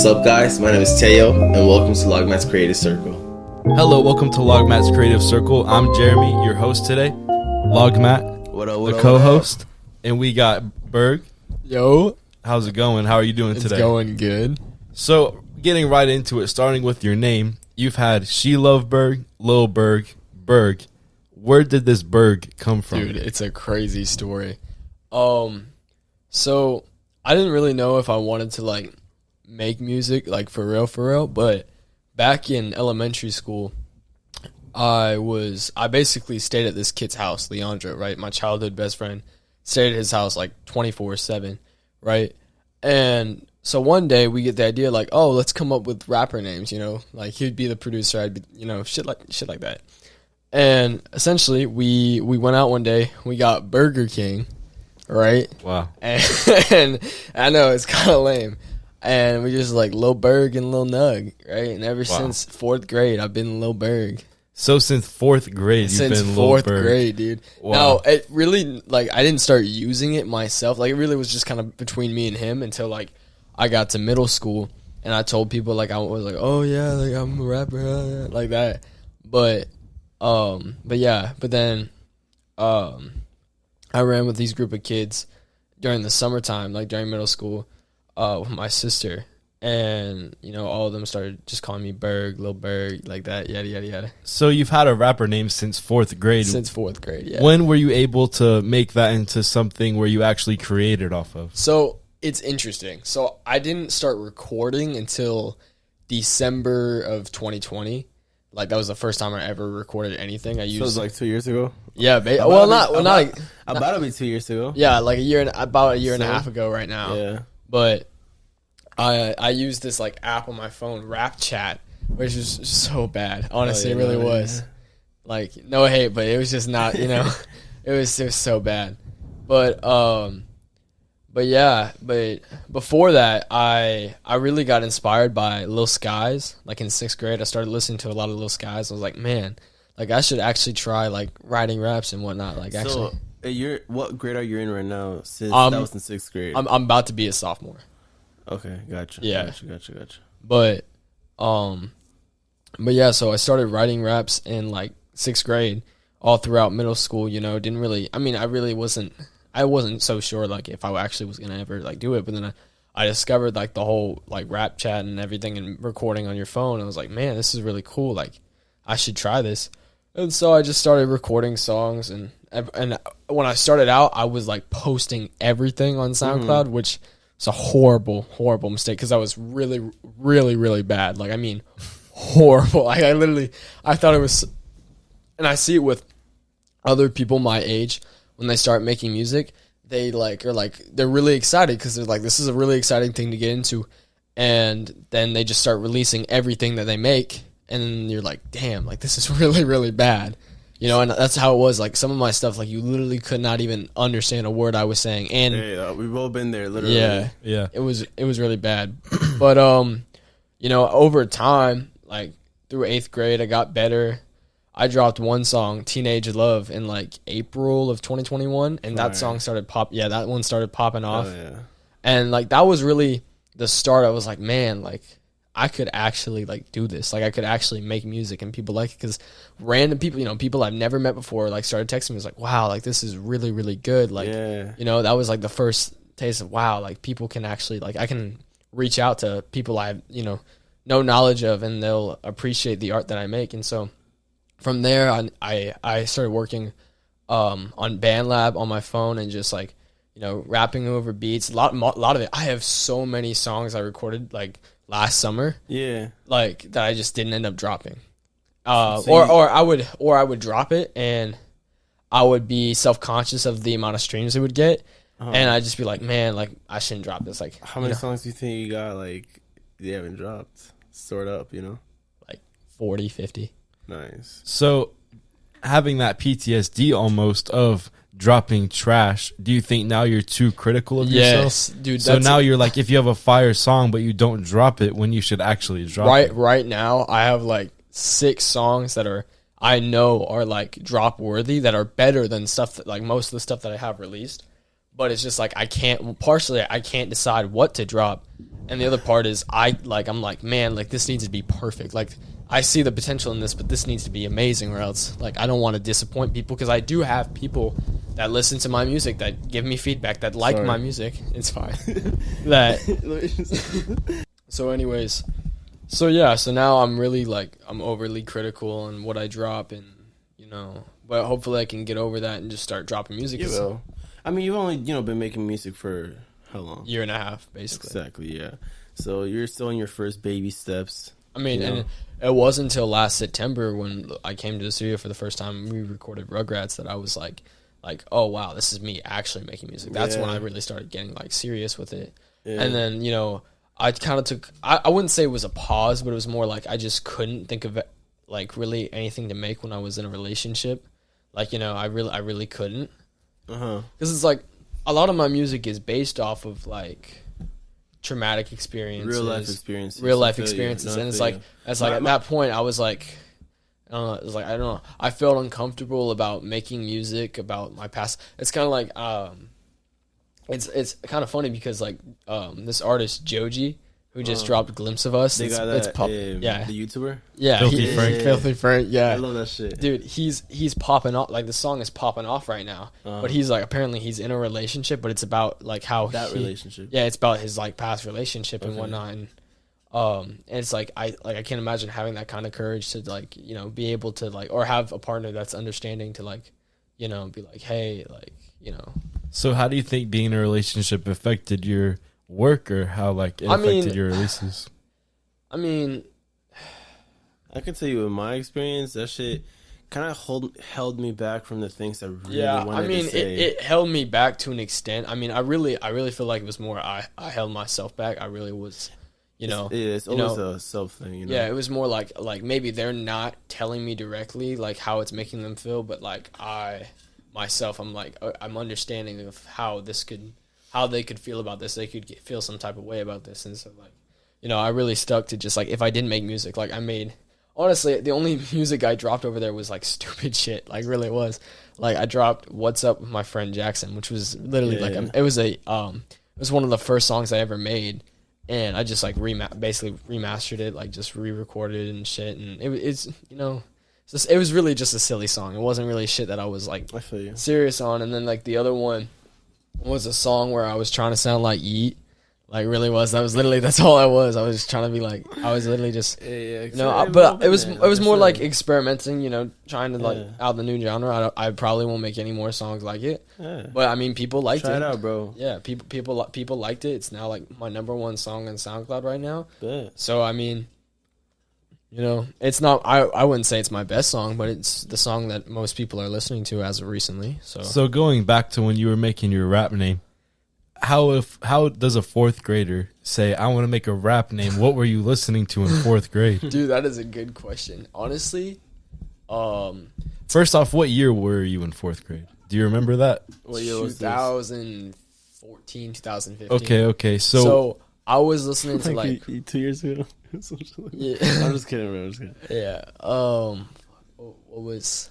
up, guys? My name is Teyo, and welcome to Logmatt's Creative Circle. Hello, welcome to Logmatt's Creative Circle. I'm Jeremy, your host today. Logmatt, the co-host, and we got Burg. Yo, how's it going? How are you doing today? It's going good. So, getting right into it, starting with your name, you've had She Love Burg, Lil Burg, Burg. Where did this Burg come from? Dude, it's a crazy story. So I didn't really know if I wanted to like make music like for real, but back in elementary school, I basically stayed at this kid's house, Leandro, right? My childhood best friend, stayed at his house like 24/7, right? And so one day we get the idea like, oh, let's come up with rapper names, you know? Like he'd be the producer, I'd be, you know, shit like that. And essentially we went out one day, we got Burger King, right? Wow. And I know it's kind of lame. And we just like Lil Burg and Lil Nug, right? And ever since fourth grade, I've been Lil Burg. So since fourth grade, you've been Lil Burg. Since fourth grade, dude. Wow. Now, it really, like, I didn't start using it myself. Like, it really was just kind of between me and him until, like, I got to middle school. And I told people, like, I was like, oh, yeah, like, I'm a rapper, like that. But then I ran with these group of kids during the summertime, like, during middle school, with my sister. And, you know, all of them started just calling me Burg, Lil Burg, like that, yada, yada, yada. So you've had a rapper name since fourth grade. Since fourth grade, yeah. When were you able to make that into something where you actually created off of? So it's interesting. So I didn't start recording until December of 2020. Like, that was the first time I ever recorded anything. So it was like 2 years ago? Yeah, about to be 2 years ago. Yeah, like about a year and a half ago right now. Yeah. But I used this like app on my phone, Rap Chat, which is so bad. Honestly, it really was. Like, no hate, but it was just not, you know, it was so bad. But before that, I really got inspired by Lil Skies. Like in sixth grade, I started listening to a lot of Lil Skies. I was like, man, like I should actually try like writing raps and whatnot. Like, actually. So, what grade are you in right now? Since that was in sixth grade. I'm about to be a sophomore. Okay, gotcha. Yeah. Gotcha. But yeah, so I started writing raps in like sixth grade, all throughout middle school. You know, I wasn't so sure like if I actually was gonna ever like do it. But then I discovered like the whole like Rap Chat and everything and recording on your phone. I was like, man, this is really cool. Like, I should try this. And so I just started recording songs, and when I started out, I was like posting everything on SoundCloud, which is a horrible mistake because I was really, really, really bad. Like, I mean, horrible. Like, I thought it was, and I see it with other people my age when they start making music. They they're really excited because they're like, this is a really exciting thing to get into, and then they just start releasing everything that they make. And then you're like, damn, like this is really, really bad. You know, and that's how it was. Like some of my stuff, like you literally could not even understand a word I was saying. And yeah, we've all been there, literally. Yeah. It was really bad. But you know, over time, like through eighth grade, I got better. I dropped one song, Teenage Love, in like April of 2021, and that song started that one started popping off. Oh, yeah. And like that was really the start. I was like, man, like I could actually like do this. Like I could actually make music and people like it, because random people, you know, people I've never met before, like started texting me. Was like, wow, like this is really, really good. Like, you know, that was like the first taste of wow, like people can actually, like I can reach out to people I have, you know, no knowledge of, and they'll appreciate the art that I make. And so from there I started working on BandLab on my phone and just like, you know, rapping over beats. A lot of it. I have so many songs I recorded like last summer, like that I just didn't end up dropping, or I would drop it and I would be self-conscious of the amount of streams it would get, and I'd just be like, man, like I shouldn't drop this. Like, how many songs do you think you got like you haven't dropped? Sort up, you know, like 40, 50. Nice. So having that PTSD almost of dropping trash, do you think now you're too critical of yourself? Yes, dude. So now you're like, if you have a fire song but you don't drop it when you should actually drop it. Right now I have like 6 songs that I know are like drop worthy, that are better than stuff that like most of the stuff that I have released. But it's just like I can't decide what to drop. And the other part is I'm like, man, like this needs to be perfect. Like I see the potential in this, but this needs to be amazing, or else like I don't want to disappoint people, because I do have people that listen to my music, that give me feedback, that like my music. It's fine. So anyways, so now I'm really like, I'm overly critical on what I drop, and but hopefully I can get over that and just start dropping music. You will. I mean, you've only been making music for how long? Year and a half, basically. Exactly, yeah. So you're still in your first baby steps. I mean, and it wasn't until last September when I came to the studio for the first time and we recorded Rugrats that I was like, oh wow, this is me actually making music. That's when I really started getting like serious with it. Yeah. And then I kind of took, I wouldn't say it was a pause, but it was more like I just couldn't think of like really anything to make when I was in a relationship. Like I really couldn't. Because it's like a lot of my music is based off of like traumatic experiences, real life experiences, and it's like at that point I was like, I don't know, it was like, I don't know, I felt uncomfortable about making music about my past. It's kind of like it's kind of funny because like this artist Joji, who just dropped Glimpse of Us. They got that, the YouTuber? Yeah. Filthy Frank, yeah. I love that shit. Dude, he's popping off, like the song is popping off right now. But he's like, apparently he's in a relationship, but it's about like how relationship. Yeah, it's about his like past relationship and whatnot. And it's like I can't imagine having that kind of courage to like, be able to like, or have a partner that's understanding to like, be like, hey, like, So how do you think being in a relationship affected your work, or how like it affected your releases? I mean, I can tell you in my experience, that shit kind of held me back from the things I really wanted to say. It held me back to an extent. I mean, I really feel like it was more I held myself back. I really was, It's always a self thing, Yeah, it was more like maybe they're not telling me directly like how it's making them feel, but like I'm like, I'm understanding of how they could feel about this. They could feel some type of way about this. And so, like, I really stuck to just, like, if I didn't make music, like, honestly, the only music I dropped over there was, like, stupid shit. Like, really it was. Like, I dropped What's Up with my friend Jackson, which was literally, it was one of the first songs I ever made. And I just, like, basically remastered it, like, just re-recorded it and shit. And it was really just a silly song. It wasn't really shit that I was, like, serious on. And then, like, the other one was a song where I was trying to sound like Yeet. Like, really was. That's all I was. I was just trying to be like, I was literally just, but it was more like experimenting, trying to like out the new genre. I probably won't make any more songs like it. Yeah. But I mean, people liked it. Try it out, bro. Yeah, people liked it. It's now like my #1 song on SoundCloud right now. Bet. So I mean, it's not, I wouldn't say it's my best song, but it's the song that most people are listening to as of recently. So going back to when you were making your rap name, how does a 4th grader say, I want to make a rap name? What were you listening to in 4th grade? Dude, that is a good question. Honestly, first off, what year were you in 4th grade? Do you remember that? What year was 2014, 2015. Okay. So I was listening to like 2 years ago. Yeah. I'm just kidding, bro. Yeah. What was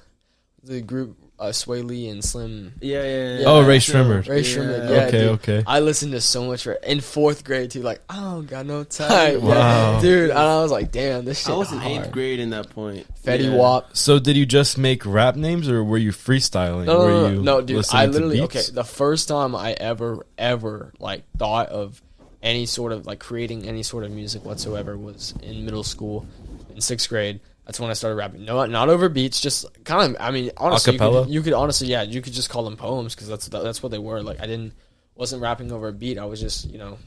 the group? Sway Lee and Slim. Yeah. Oh, Ray Shrimmer. Yeah. Okay. I listened to so much in 4th grade too. Like, I don't got no time. Wow, dude. And I was like, damn, this shit. I was in hard. 8th grade in that point. Fetty Wap. So did you just make rap names, or were you freestyling? No, dude. I literally the first time I ever like thought of any sort of like creating any sort of music whatsoever was in middle school, in 6th grade. That's when I started rapping. No, not over beats, just kind of. I mean, honestly, you could honestly, you could just call them poems because that's what they were. Like I wasn't rapping over a beat. I was just, And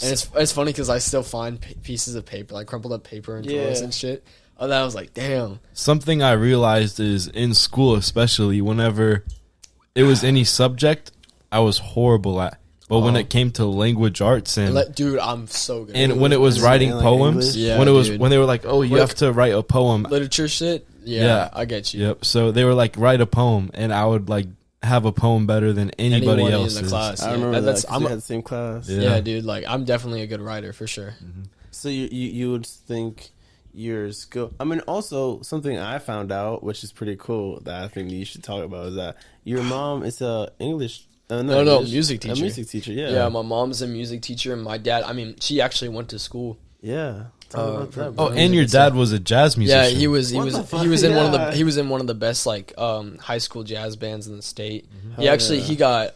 it's funny because I still find pieces of paper, like crumpled up paper and drawers and shit. And I was like, damn. Something I realized is in school, especially whenever it was any subject, I was horrible at. But when it came to language arts and dude, I'm so good. And when it was writing poems, when they were like, "Oh, you have to write a poem," literature shit. Yeah, I get you. Yep. So they were like, "Write a poem," and I would like have a poem better than anybody else's. In the class. I remember that. We had the same class. Yeah, dude. Like, I'm definitely a good writer for sure. Mm-hmm. So you would think your skill. I mean, also something I found out, which is pretty cool, that I think you should talk about, is that your mom is a English No, music teacher. A music teacher, yeah. Yeah, my mom's a music teacher, and my dad, I mean, she actually went to school. Yeah. Tell about that, bro. Oh, and your dad was a jazz musician. Yeah, he was in Yeah. he was in one of the best like high school jazz bands in the state. Mm-hmm. He got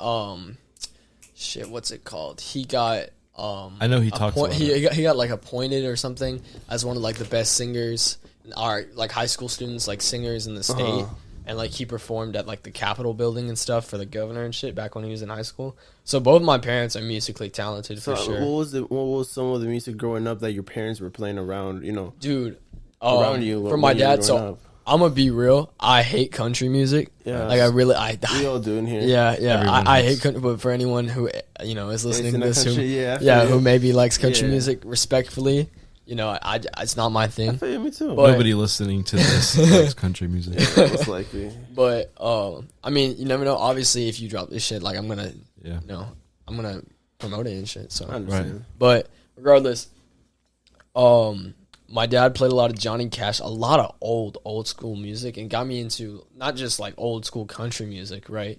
what's it called? He got I know he talks about it. he got like appointed or something as one of like the best singers, or like high school students, like singers in the state. And like he performed at like the Capitol building and stuff for the governor and shit back when he was in high school. So both my parents are musically talented for sure. What was some of the music growing up that your parents were playing around? Dude, around you for my dad. So up? I'm gonna be real. I hate country music. Yeah, like we all do in here. Yeah. Everyone I does. hate country, but for anyone who is listening to this, country, who maybe likes country Yeah. music, respectfully, it's not my I thing. feel you, me too. But- Nobody listening to this likes country music. Most likely. But I mean, you never know. Obviously, if you drop this shit, like I'm gonna, Yeah. I'm gonna promote it and shit. So, I understand. but regardless, my dad played a lot of Johnny Cash, a lot of old school music, and got me into not just like old school country music, right?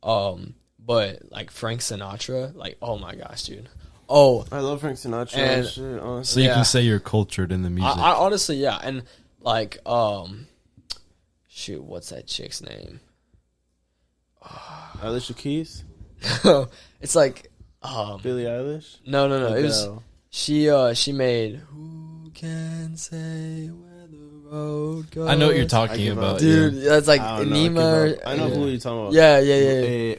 But like Frank Sinatra, like oh my gosh, dude. Oh, I love Frank Sinatra. And- Shit, So honestly. you Yeah. can say you're cultured in the music. I honestly, yeah, and like shoot, what's that chick's name? Alicia Keys, It's like Billie Eilish. no, it was. Adele. She made Who Can Say Where the Road Goes. I know what you're I talking give up. about, Dude, yeah. that's like I don't know, Nima. I know who you're talking about. Yeah.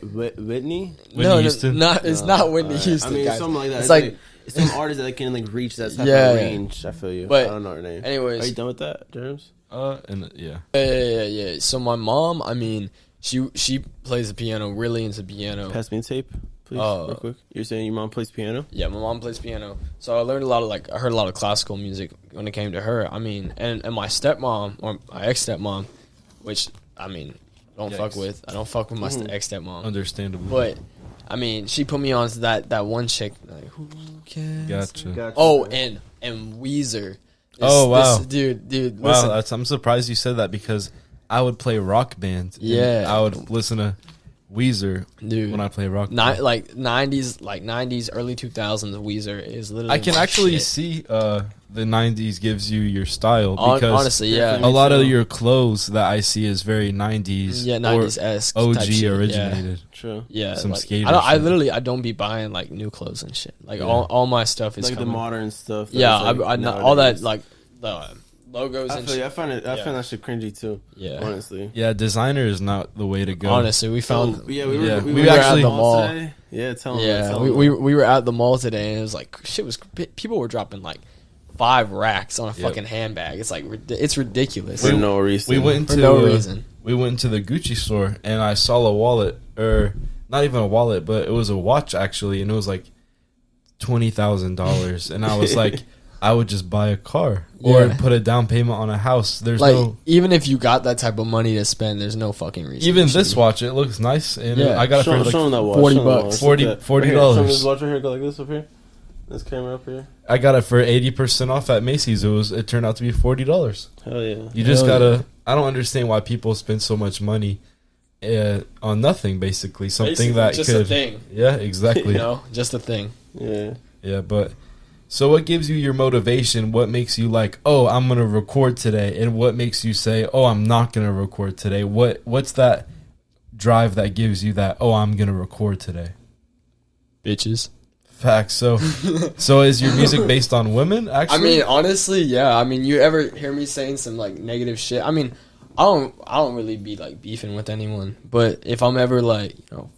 Whitney. Whitney Houston? It's not Whitney Alright. Houston. I mean, guys. something like that. It's like, some artist that can like reach that type Yeah, of yeah. range. I feel you. But I don't know her name. anyways. Are you done with that, James? And yeah. yeah. So my mom, I mean, she plays the piano, really into piano. Pass me a tape, please, real quick. You're saying your mom plays piano? Yeah, my mom plays piano. So I learned a lot of I heard a lot of classical music when it came to her. I mean, and my stepmom, or my ex-stepmom, which, I mean, I don't fuck with my ex-stepmom. Understandable. But, I mean, she put me on to that one chick. Like, who can... Gotcha. Oh, and Weezer. Oh, wow. Dude, Wow, listen. I'm surprised you said that because I would play rock bands. and Yeah. I would listen to Weezer Dude. when I play rock band. Like 90s, early 2000s, Weezer is literally I can my actually shit. see the 90s gives you your style because Honestly, yeah. a lot of your clothes that I see is very 90s. Yeah, 90s-esque or type OG shit, yeah. originated. True. Yeah, Some like, skater I shit. literally don't be buying like new clothes and shit. Like Yeah. all my stuff is Like the coming. modern stuff. Yeah, that's, like, all that nowadays. like the logos I and feel you. shit. I find it. I Yeah. find that shit cringy too. Yeah. Honestly. Yeah, designer is not the way to go. Honestly, we found. We Yeah, were, we were actually- at the mall. today. Yeah, tell them. Yeah, tell we them. were at the mall today, and it was like shit was people were dropping like 5 racks on a Yep. fucking handbag. It's like it's ridiculous. For no reason. We went For into no reason. We went into the Gucci store and I saw a wallet, or not even a wallet, but it was a watch actually, and it was like $20,000, and I was like, I would just buy a car or Yeah. put a down payment on a house. There's Like no. even if you got that type of money to spend, there's no fucking reason. Even you this should. watch, it looks nice, and Yeah. I got it Show, for show like them that watch. $40 show them that bucks. watch. $40 Right here, show them $40. this watch right here. Go like this up here. This camera up here. I got it for 80% off at Macy's. It turned out to be $40. Hell yeah. You just Hell gotta. I don't understand why people spend so much money on nothing. Basically, something Basically, that just could. a thing. Yeah, exactly. You know, just a thing. Yeah. Yeah, but so what gives you your motivation? What makes you like, oh, I'm gonna record today, and what makes you say, oh, I'm not gonna record today? What's that drive that gives you that, oh, I'm gonna record today? Bitches. Facts. So, so is your music based on women? I Actually, mean, honestly, yeah. I mean, you ever hear me saying some like negative shit? I mean, I don't really be like beefing with anyone. But if I'm ever like,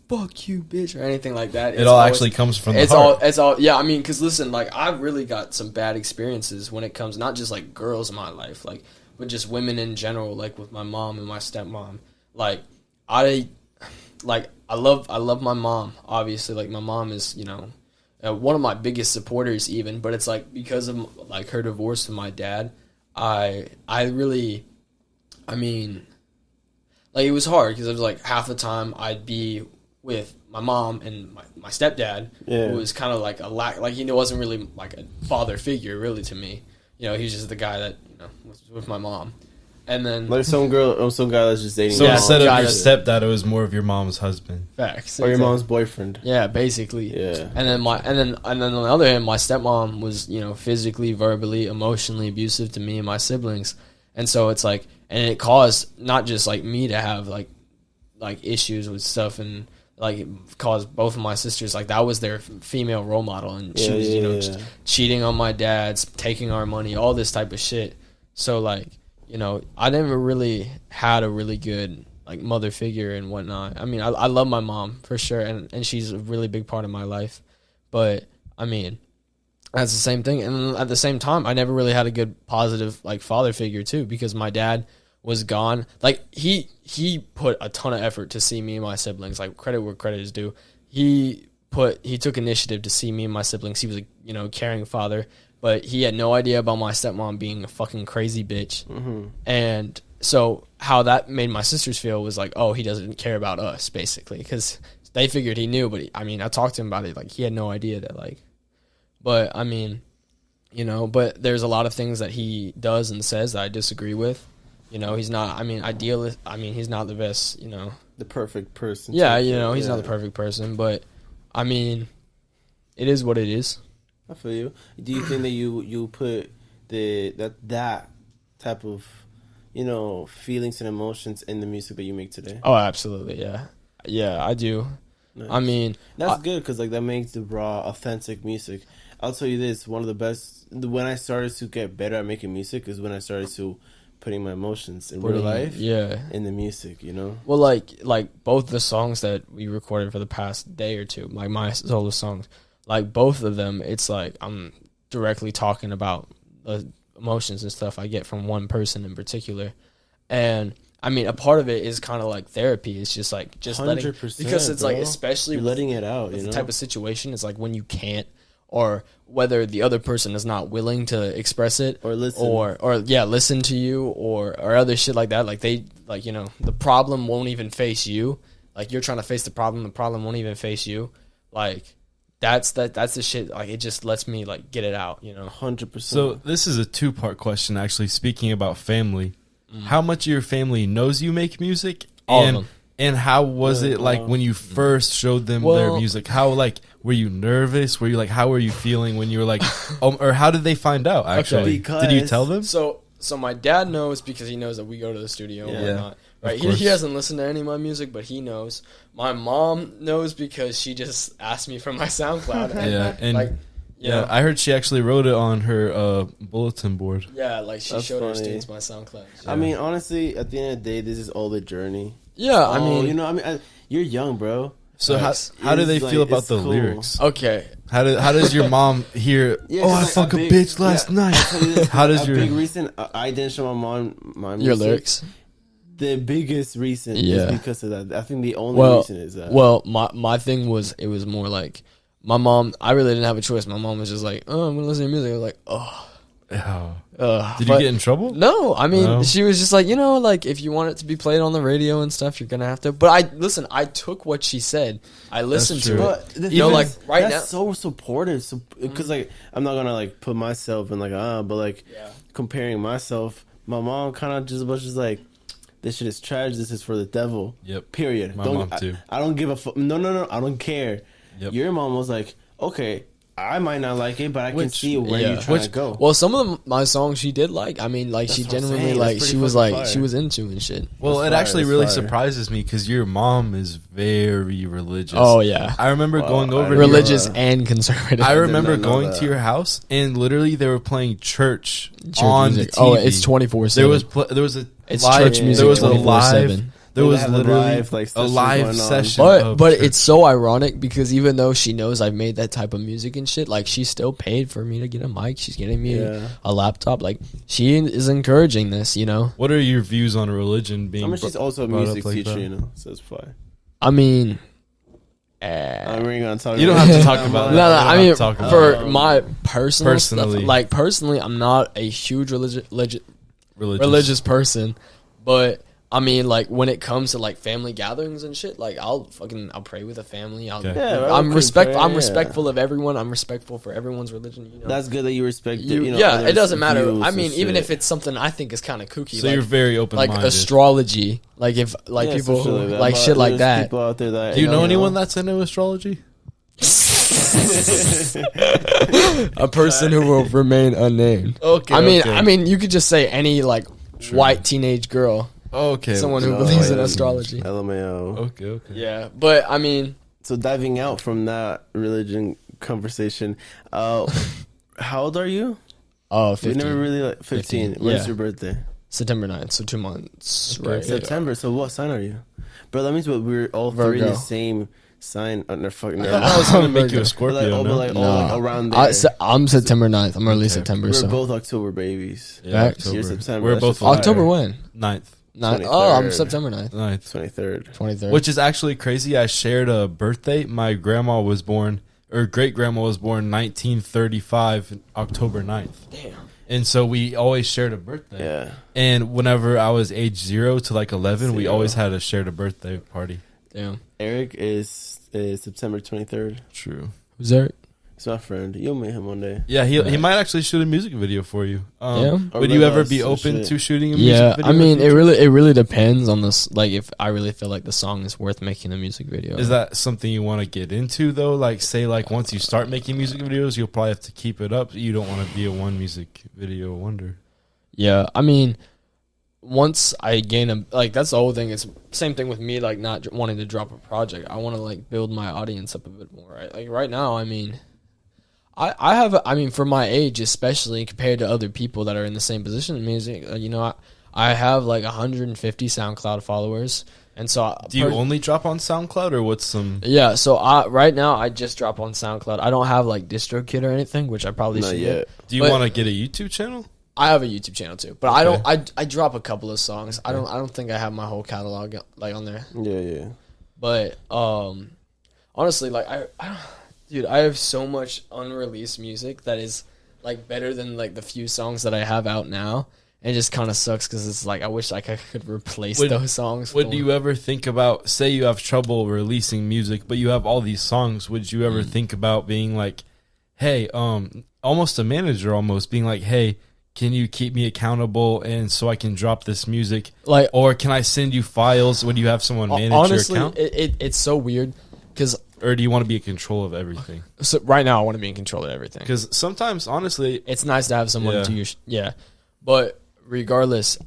fuck you, bitch, or anything like that, it all actually comes from the heart. It's all. Yeah, I mean, because listen, like I've really got some bad experiences when it comes not just like girls in my life, like but just women in general, like with my mom and my stepmom. Like I love my mom. Obviously, like my mom is one of my biggest supporters even, but it's like because of like her divorce from my dad, I really, I mean, like it was hard because it was like half the time I'd be with my mom and my stepdad, who was kind of like like he wasn't really like a father figure really to me. He was just the guy that was with my mom, And then like some girl or some guy that's just dating. So Yeah, instead of guy your that- stepdad, it was more of your mom's husband. facts. or your exactly. mom's boyfriend. Yeah, basically. Yeah. And then on the other hand, my stepmom was, you know, physically, verbally, emotionally abusive to me and my siblings. And so it's like, and it caused not just like me to have like issues with stuff, and like it caused both of my sisters, like that was their female role model, and she was, you know, just cheating on my dad's, taking our money, all this type of shit. So like, you know, I never really had a really good like mother figure and whatnot. I mean, I love my mom for sure, and she's a really big part of my life. But I mean, that's the same thing. And at the same time, I never really had a good positive like father figure too, because my dad was gone. Like he put a ton of effort to see me and my siblings. Like credit where credit is due. He took initiative to see me and my siblings. He was a, you know, caring father. But he had no idea about my stepmom being a fucking crazy bitch. Mm-hmm. And so how that made my sisters feel was like, oh, he doesn't care about us, basically. Because they figured he knew, but I mean, I talked to him about it. Like, he had no idea that, like, but I mean, you know, but there's a lot of things that he does and says that I disagree with. You know, he's not, I mean, idealist. I mean, he's not the best, you know. The perfect person. Yeah, you know, he's not the perfect person. But, I mean, it is what it is. I feel you. Do you think that you put that type of, you know, feelings and emotions in the music that you make today? Oh, absolutely, yeah. Yeah, I do. Nice. I mean, that's good, because like that makes the raw, authentic music. I'll tell you this: one of the best. When I started to get better at making music is when I started to putting my emotions in real life, in the music. You know. Well, like both the songs that we recorded for the past day or two, like my solo songs. Like, both of them, it's like I'm directly talking about the emotions and stuff I get from one person in particular. And, I mean, a part of it is kind of like therapy. It's just like, letting, because it's like, especially you're letting it out, you know? The type of situation, it's like when you can't, or whether the other person is not willing to express it, or listen, or listen to you, or other shit like that. Like, they, like, you know, the problem won't even face you. Like, you're trying to face the problem won't even face you. Like, that's the shit. Like, it just lets me like get it out, you know. 100%. So this is a 2-part question, actually. Speaking about family, how much of your family knows you make music? All of them. And how was it like when you first showed them their music? How like were you nervous? Were you like, how were you feeling when you were like, or how did they find out? Actually, did you tell them? So my dad knows, because he knows that we go to the studio and whatnot. Right, he hasn't listened to any of my music, but he knows. My mom knows because she just asked me for my SoundCloud. And, I heard she actually wrote it on her bulletin board. Yeah, like she showed her students my SoundCloud. Yeah. I mean, honestly, at the end of the day, this is all the journey. Yeah, I mean, you know, I mean, you're young, bro. So how do they feel about the lyrics? Okay, how does your mom hear? I fuck a bitch last night. How does your big reason I didn't show my mom my music? Your lyrics. The biggest reason is because of that. I think the only reason is that. Well, my thing was, it was more like my mom. I really didn't have a choice. My mom was just like, "Oh, I'm gonna listen to music." I was like, Did you get in trouble? No, I mean, she was just like, you know, like if you want it to be played on the radio and stuff, you're gonna have to. But I took what she said. I listened to it. You know, like right now, that's so supportive. Because like I'm not gonna like put myself in like but like comparing myself, my mom kind of just was just like, this shit is trash. This is for the devil. Yep. Period. My mom too. I don't give a fuck. No. I don't care. Yep. Your mom was like, okay, I might not like it, but I can see where you're trying to go. Well, some of my songs she did like. I mean, like, she genuinely like. She was like, she was into and shit. Well, it actually really surprises me because your mom is very religious. Oh yeah, I remember going over religious and conservative. I remember going to your house and literally they were playing church on the TV. Oh, it's 24/7. There was a it's live, church music. There was 24/7. There was literally a live session. But it's so ironic because even though she knows I've made that type of music and shit, like, she still paid for me to get a mic. She's getting me a laptop. Like, she is encouraging this, you know? What are your views on religion being? I mean, she's also a music teacher, you know, so it's fine. I mean, I'm really gonna talk. You don't have to talk about it. No. I mean, for my personally, stuff, like, I'm not a huge religious person, but I mean, like when it comes to like family gatherings and shit, like I'll pray with a family. I'm respectful of everyone. I'm respectful for everyone's religion. You know, that's good that you respect. Yeah, it doesn't matter. I mean, even if it's something I think is kind of kooky, so like, you're very open-minded. Like astrology, like if like people like shit like that. People out there that do you know anyone that's into astrology? A person who will remain unnamed. Okay. I mean, you could just say any like white teenage girl. Okay. Someone who believes in astrology. LMAO. Okay. Yeah, but I mean, so diving out from that religion conversation, how old are you? Oh, 15. We never really 15. When's your birthday? September 9th, so 2 months. Okay. Right. September. So what sign are you? Bro, that means we're all three the same sign. I was going to make you a Scorpio. Like around there. I'm September 9th. I'm early September. We're both October babies. Yeah, October. You're September. We're both October when? 9th. I'm September 9th. 23rd. Which is actually crazy. I shared a birthday. My grandma was born, or great-grandma was born 1935, October 9th. Damn. And so we always shared a birthday. Yeah. And whenever I was age 0 to like 11, we always had a shared a birthday party. Damn. Eric is September 23rd. True. Who's Eric? He's my friend. You'll meet him one day. Yeah, he might actually shoot a music video for you. Would Yeah. you ever be open to shooting a music video? I mean, it really depends on this. Like, if I really feel like the song is worth making a music video. Is that something you want to get into though? Like, say, like once you start making music videos, you'll probably have to keep it up. You don't want to be a one music video wonder. Yeah, I mean, once I gain that's the whole thing. It's same thing with me, like not wanting to drop a project. I want to like build my audience up a bit more. Right? Like right now, I mean. I have, for my age, especially compared to other people that are in the same position in music, I have like 150 SoundCloud followers. And so do you only drop on SoundCloud or what's some? Yeah. So right now I just drop on SoundCloud. I don't have like DistroKid or anything, which I probably should get. Do you want to get a YouTube channel? I have a YouTube channel too, but okay. I drop a couple of songs. I don't think I have my whole catalog like on there. Yeah. But, honestly, like Dude, I have so much unreleased music that is like better than like the few songs that I have out now. And it just kind of sucks because it's like I wish like I could replace those songs. Would you ever think about, say you have trouble releasing music, but you have all these songs? Would you ever think about being like, hey, almost a manager, almost being like, hey, can you keep me accountable and so I can drop this music? Like, or can I send you files? Would you have someone manage your account? It's so weird because. Or do you want to be in control of everything? So right now, I want to be in control of everything. Because sometimes, honestly, it's nice to have someone to your But regardless,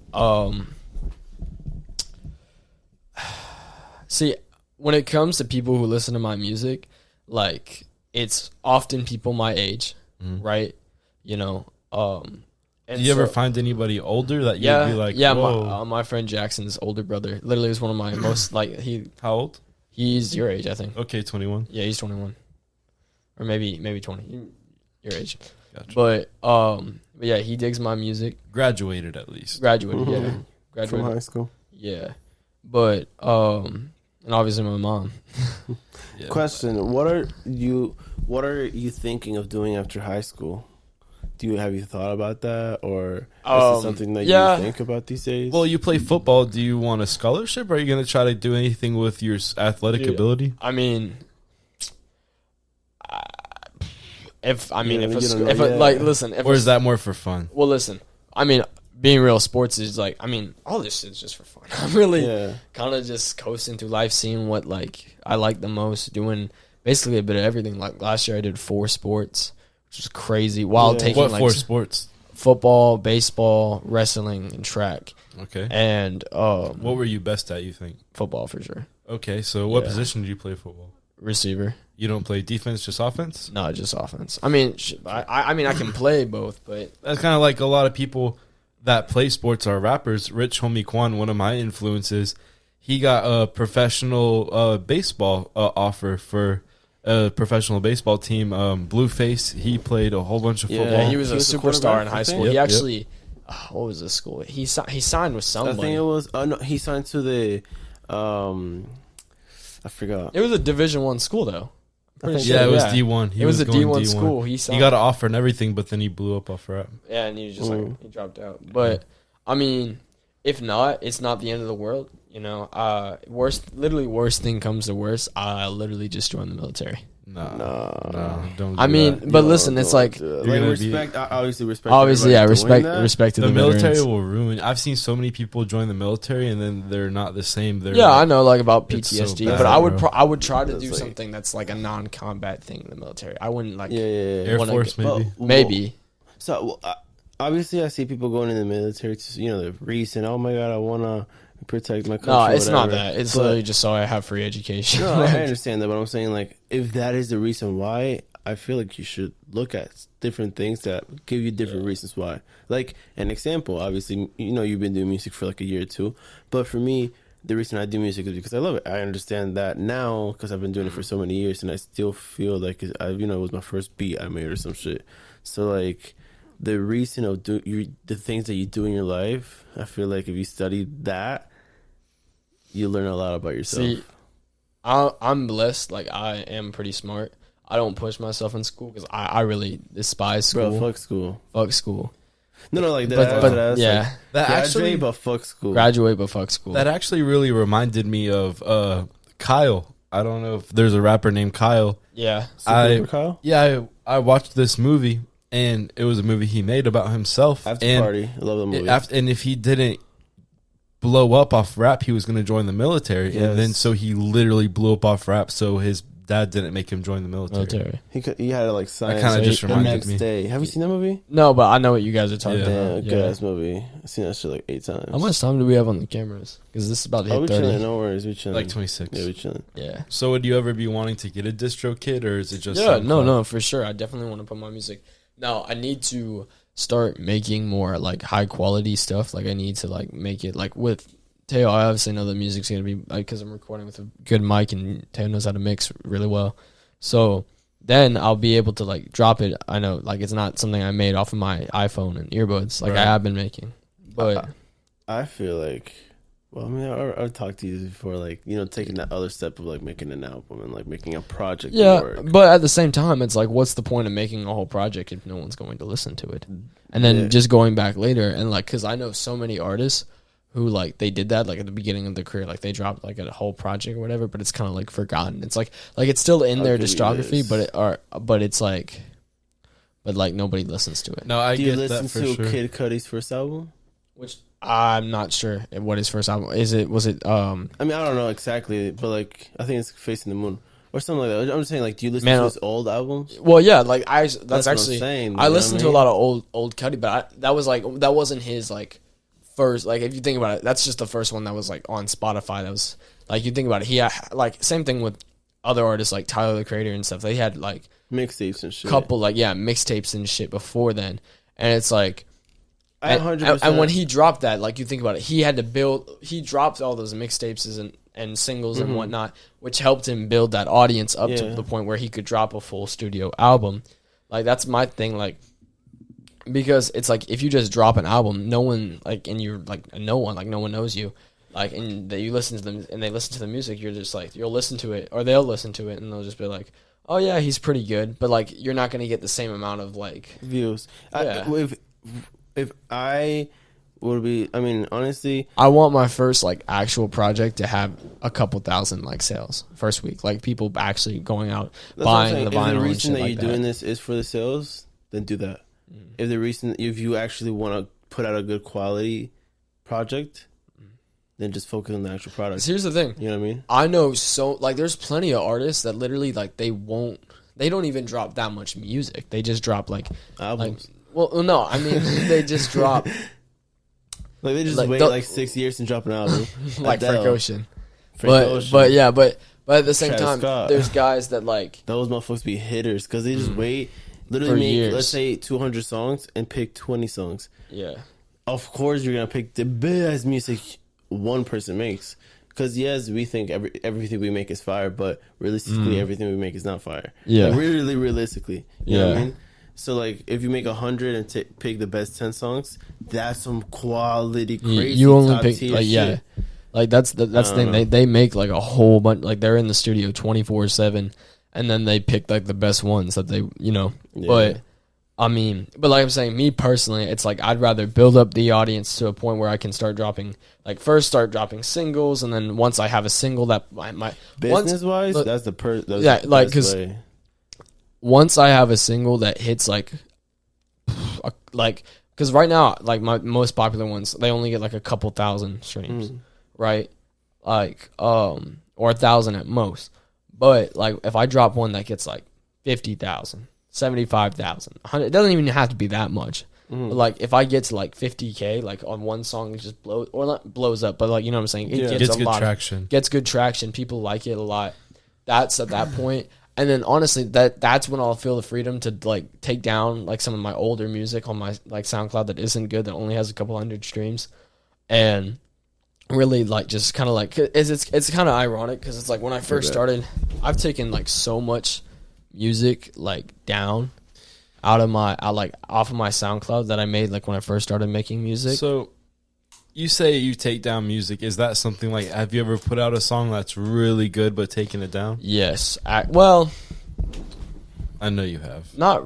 see, when it comes to people who listen to my music, like it's often people my age, right? You know. Do you ever find anybody older that you'd be like, whoa? My friend Jackson's older brother literally was one of my most like he. How old? He's your age, I think. Okay, 21. Yeah, he's 21. Or maybe 20. Your age. Gotcha. But yeah, he digs my music. Graduated at least. Graduated, yeah. Graduated from high school. Yeah. But and obviously my mom. Yeah. Question, what are you thinking of doing after high school? Have you thought about that, or is it something that you think about these days? Well, you play football. Do you want a scholarship, or are you going to try to do anything with your athletic ability? I mean, if or is that more for fun? Well, listen, I mean, being real, sports is like, I mean, all this shit's just for fun. I'm really kind of just coasting through life, seeing what like I like the most, doing basically a bit of everything. Like last year, I did 4 sports. Which is crazy. While taking what 4 sports? Football, baseball, wrestling, and track. Okay. And what were you best at? You think football for sure. Okay, so what position did you play football? Receiver. You don't play defense, just offense? No, just offense. I mean, I mean, I can play both, but that's kind of like a lot of people that play sports are rappers. Rich Homie Quan, one of my influences, he got a professional baseball offer for a professional baseball team. Blueface, he played a whole bunch of football. Yeah, he was a superstar in high school. He actually, what was this school? He signed with somebody. I think it was. No, he signed to the. I forgot. It was a Division I school though. Yeah, it was D1. It was a D1 school. He got an offer and everything, but then he blew up off rap. Yeah, and he just like he dropped out. But I mean, if not, it's not the end of the world. You know, worst thing comes to worst, I literally just join the military. No, don't. I mean, that. But listen, it's like respect. Obviously, respect. Respect to the military veterans. will ruin. I've seen so many people join the military and then they're not the same. I know, like about PTSD, so but I would try to do something that's like a non-combat thing in the military. I wouldn't like Air Force maybe. So obviously, I see people going in the military to the reason. Oh my god, I wanna protect my country. No, it's not that. It's literally just so I have free education. No, I understand that, but I'm saying like if that is the reason why, I feel like you should look at different things that give you different reasons why. Like an example, obviously, you've been doing music for like a year or two, but for me, the reason I do music is because I love it. I understand that now because I've been doing it for so many years, and I still feel like it was my first beat I made or some shit. So like the reason of the things that you do in your life, I feel like if you study that, you learn a lot about yourself. See, I'm blessed. Like, I am pretty smart. I don't push myself in school because I really despise school. Bro, fuck school. Fuck school. No, like that. But yeah. Like, that actually, but fuck school. Graduate, but fuck school. That actually really reminded me of Kyle. I don't know if there's a rapper named Kyle. Yeah. Kyle? Yeah, I watched this movie, and it was a movie he made about himself. After Party. I love the movie. And if he didn't blow up off rap, he was going to join the military. Yes. And then so he literally blew up off rap, so his dad didn't make him join the military. He had to like sign. That kind of just reminded me. Day. Have you seen that movie? No, but I know what you guys are talking about. Good ass movie. I've seen that shit like 8 times. How much time do we have on the cameras? Because this is about to hit 30. Chilling, no worries, we chilling. Like 26. Yeah, we chilling. Yeah. So would you ever be wanting to get a distro kit, or is it just no, for sure. I definitely want to put my music. Now I need to start making more like high quality stuff. Like I need to like make it like with Teyo. I obviously know the music's gonna be like because I'm recording with a good mic and Teyo knows how to mix really well. So then I'll be able to like drop it. I know like it's not something I made off of my iPhone and earbuds like I have been making. But I feel like, well, I mean, I've talked to you before, like, taking that other step of like making an album and like making a project. Yeah, but at the same time, it's like, what's the point of making a whole project if no one's going to listen to it? And then just going back later and like, because I know so many artists who like they did that like at the beginning of their career, like they dropped like a whole project or whatever, but it's kind of like forgotten. It's like it's still in their discography, but it's like, but like nobody listens to it. No, I do get you listen that for to sure. Kid Cudi's first album? Which I'm not sure what his first album was. It? I mean, I don't know exactly, but like I think it's Facing the Moon or something like that. I'm just saying, like, do you listen to his old albums? Well, yeah, like that's actually what I'm saying, I listened to a lot of old Cudi, but that wasn't his like first. Like if you think about it, that's just the first one that was like on Spotify. That was like you think about it, he had like same thing with other artists like Tyler the Creator and stuff. They had like mixtapes and shit. Couple mixtapes and shit before then, and it's like. And when he dropped that, like you think about it, he dropped all those mixtapes and singles and whatnot, which helped him build that audience up to the point where he could drop a full studio album. Like that's my thing, like because it's like if you just drop an album, no one knows you, like and that you listen to them and they listen to the music, you're just like you'll listen to it or they'll listen to it and they'll just be like, oh yeah, he's pretty good, but like you're not gonna get the same amount of like views. Yeah. If I would be, I mean, honestly, I want my first like actual project to have a couple thousand like sales first week, like people actually going out buying the vinyl. If the reason reason and shit that like you're doing this is for the sales, then do that. If you actually want to put out a good quality project, then just focus on the actual product. Here's the thing, you know what I mean? I know there's plenty of artists that literally like they don't even drop that much music. They just drop like albums. Well, no, I mean they just drop. Like they just wait 6 years and drop an album, like Frank Ocean. But at the same time, there's guys that like those motherfuckers be hitters because they just wait, literally make years. Let's say 200 songs and pick 20 songs. Yeah, of course you're gonna pick the best music one person makes. Because yes, we think everything we make is fire, but realistically, everything we make is not fire. Yeah, like, really, realistically, you know what I mean? So, like, if you make 100 and pick the best 10 songs, that's some quality, crazy. You only pick shit. Like that's the thing. They make like a whole bunch. Like they're in the studio 24/7, and then they pick like the best ones that they I mean, but like I'm saying, me personally, it's like I'd rather build up the audience to a point where I can start dropping, like first start dropping singles, and then once I have a single that my business wise, that's the like because once I have a single that hits like because right now like my most popular ones they only get like a couple thousand streams, right? Like or 1,000 at most, but like if I drop one that gets like 50,000. 75,000, 100. It doesn't even have to be that much. But like if I get to like 50K, like on one song, it just blows or not blows up, but like you know what I'm saying, it gets a good lot traction. Gets good traction. People like it a lot. That's at that point, and then honestly, that's when I'll feel the freedom to like take down like some of my older music on my like SoundCloud that isn't good, that only has a couple hundred streams, and really like just kind of like it's kind of ironic because it's like when I first started, I've taken like so much music like down off of my SoundCloud that I made like when I first started making music. So you say you take down music. Is that something like, have you ever put out a song that's really good but taken it down? Yes. Well, I know you have. Not